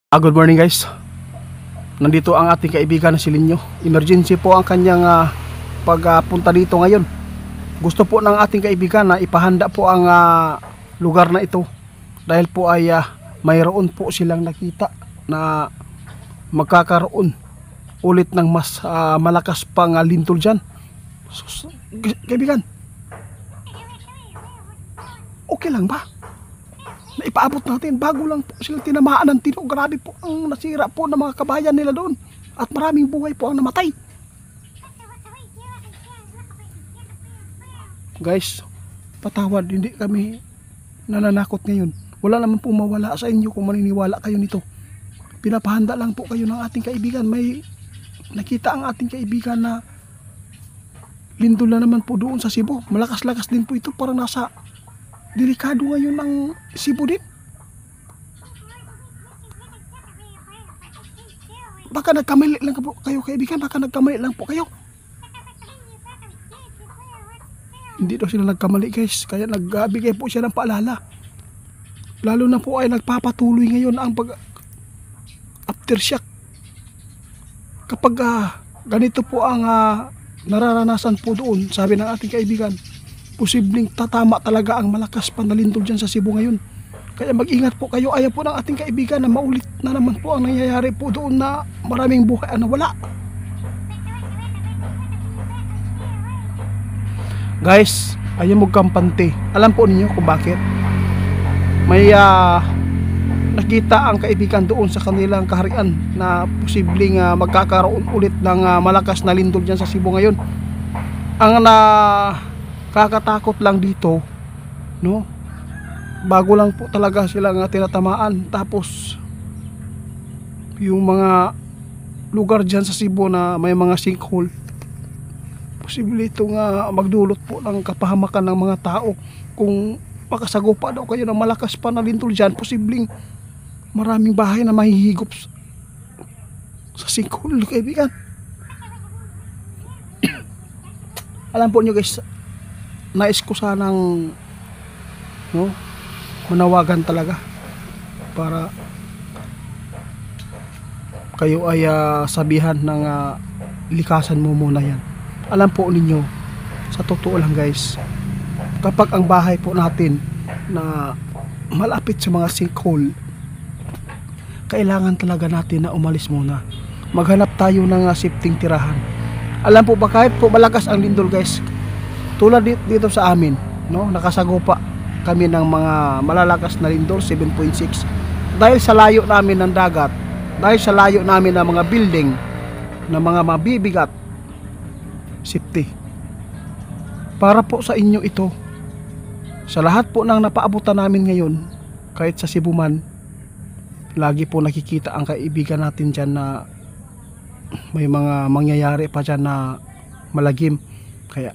Good morning guys. Nandito ang ating kaibigan na si Linyo. Emergency po ang kanyang pagpunta dito ngayon. Gusto po ng ating kaibigan na ipahanda po ang lugar na ito. Dahil po ay mayroon po silang nakita na magkakaroon ulit ng mas malakas pang lindol dyan. Kaibigan, okay lang ba? Na ipaabot natin bago lang po sila tinamaan ng tino. Grabe po ang nasira po ng mga kabayan nila doon at maraming buhay po ang namatay. Guys, patawad, hindi kami nananakot ngayon. Wala naman po mawala sa inyo kung maniniwala kayo nito. Pinapahanda lang po kayo ng ating kaibigan. May nakita ang ating kaibigan na lindol na naman po doon sa Cebu. Malakas-lakas din po ito, parang nasa delikado ngayon ng Cebu din. Baka nagkamali lang po kayo kaibigan, baka nagkamali lang po kayo. Hindi daw sila nagkamali guys, kaya nagbigay po siya ng paalala. Lalo na po ay nagpapatuloy ngayon ang aftershock. Kapag ganito po ang nararanasan po doon, sabi ng ating kaibigan, posibleng tatama talaga ang malakas panalindol dyan sa Cebu ngayon. Kaya mag-ingat po kayo. Ayaw po ng ating kaibigan na maulit na naman po ang nangyayari po doon na maraming buhay ang nawala. Guys, ayaw mo kampante. Alam po ninyo kung bakit. May nakita ang kaibigan doon sa kanilang kaharian na posibleng magkakaroon ulit ng malakas na lindol dyan sa Cebu ngayon. Ang kakatakot lang dito, no? Bago lang po talaga silang tinatamaan. Tapos yung mga lugar dyan sa Cebu na may mga sinkhole, posible itong magdulot po ng kapahamakan ng mga tao. Kung makasagupa daw kayo ng malakas pa na lindol dyan, posibleng maraming bahay na mahihigop sa sinkhole, kaibigan. Alam po nyo guys, nais ko sanang manawagan talaga para kayo ay sabihan ng likasan mo muna yan. Alam po ninyo, sa totoo lang guys, kapag ang bahay po natin na malapit sa mga sinkhole, kailangan talaga natin na umalis muna. Maghanap tayo ng safety tirahan. Alam po ba, kahit po malakas ang lindol guys, tulad dito sa amin, no, nakasagupa kami ng mga malalakas na lindol, 7.6. Dahil sa layo namin ng dagat, dahil sa layo namin ng mga building, ng mga mabibigat, safety. Para po sa inyo ito, sa lahat po ng napaabutan namin ngayon, kahit sa Cebu man, lagi po nakikita ang kaibigan natin dyan na may mga mangyayari pa dyan na malagim. Kaya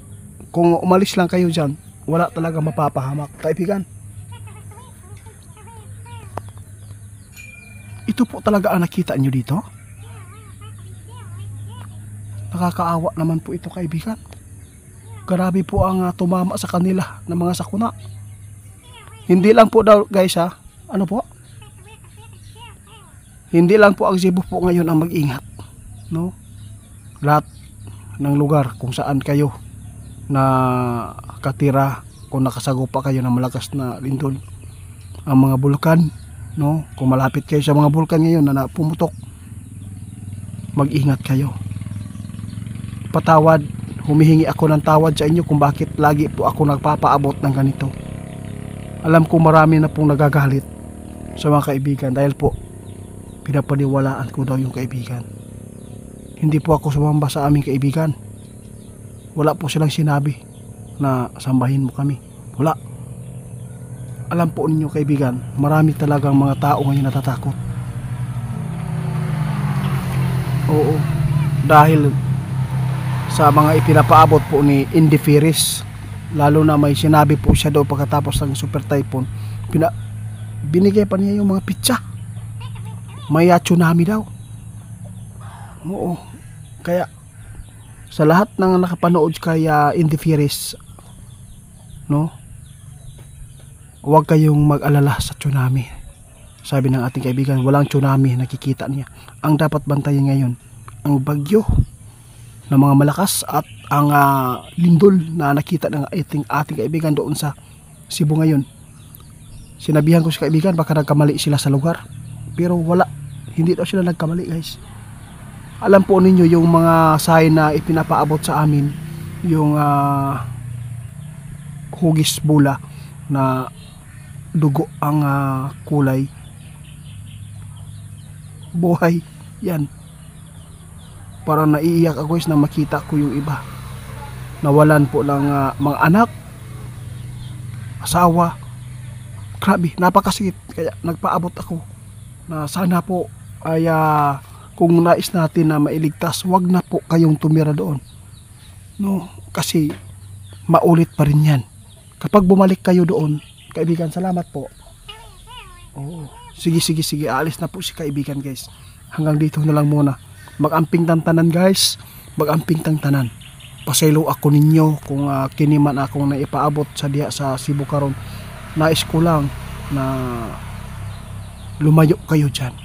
kung umalis lang kayo dyan, wala talaga mapapahamak, kaibigan. Ito po talaga ang nakita nyo dito. Nakakaawa naman po ito, kaibigan. Grabe po ang tumama sa kanila ng mga sakuna. Hindi lang po daw guys ano po, hindi lang po ang Cebu po ngayon ang mag-ingat, no? Lahat ng lugar kung saan kayo na katira, kung nakasagupa kayo ng malakas na lindol, ang mga bulkan, no, kung malapit kayo sa mga bulkan ngayon na pumutok, mag-ingat kayo. Patawad, humihingi ako ng tawad sa inyo kung bakit lagi po ako nagpapaabot ng ganito. Alam ko marami na pong nagagalit sa mga kaibigan dahil po pinapaniwalaan ko daw yung kaibigan. Hindi po ako sumamba sa aming kaibigan. Wala po silang sinabi na sambahin mo kami. Wala. Alam po ninyo kaibigan, marami talagang mga tao ngayon natatakot. Oo. Dahil sa mga ipinapaabot po ni Indy Ferris, lalo na may sinabi po siya daw pagkatapos ng super typhoon, binigay pa niya yung mga pitsa. May tsunami daw. Oo. Kaya sa lahat ng nakapanood kay Indy Ferris, no, huwag kayong mag-alala sa tsunami. Sabi ng ating kaibigan, walang tsunami nakikita niya. Ang dapat bantayan ngayon, ang bagyo na mga malakas at ang lindol na nakita ng ating kaibigan doon sa Cebu ngayon. Sinabihan ko sa kaibigan, baka nagkamali sila sa lugar. Pero wala, hindi daw sila nagkamali guys. Alam po ninyo yung mga sign na ipinapaabot sa amin, yung hugis bula na dugo ang kulay. Buhay, yan. Parang naiiyak ako guys na makita ko yung iba. Nawalan po ng mga anak, asawa. Grabe, napakasakit. Kaya nagpaabot ako na sana po ay kung nais natin na mailigtas, wag na po kayong tumira doon. No, kasi maulit pa rin yan. Kapag bumalik kayo doon, kaibigan, salamat po. Oo. Sige, aalis na po si kaibigan guys. Hanggang dito na lang muna. Mag-amping tantanan guys. Mag-amping tantanan. Pasaylo ako ninyo kung kiniman akong naipaabot sa diha sa Cebu karon. Nais ko lang na lumayo kayo dyan.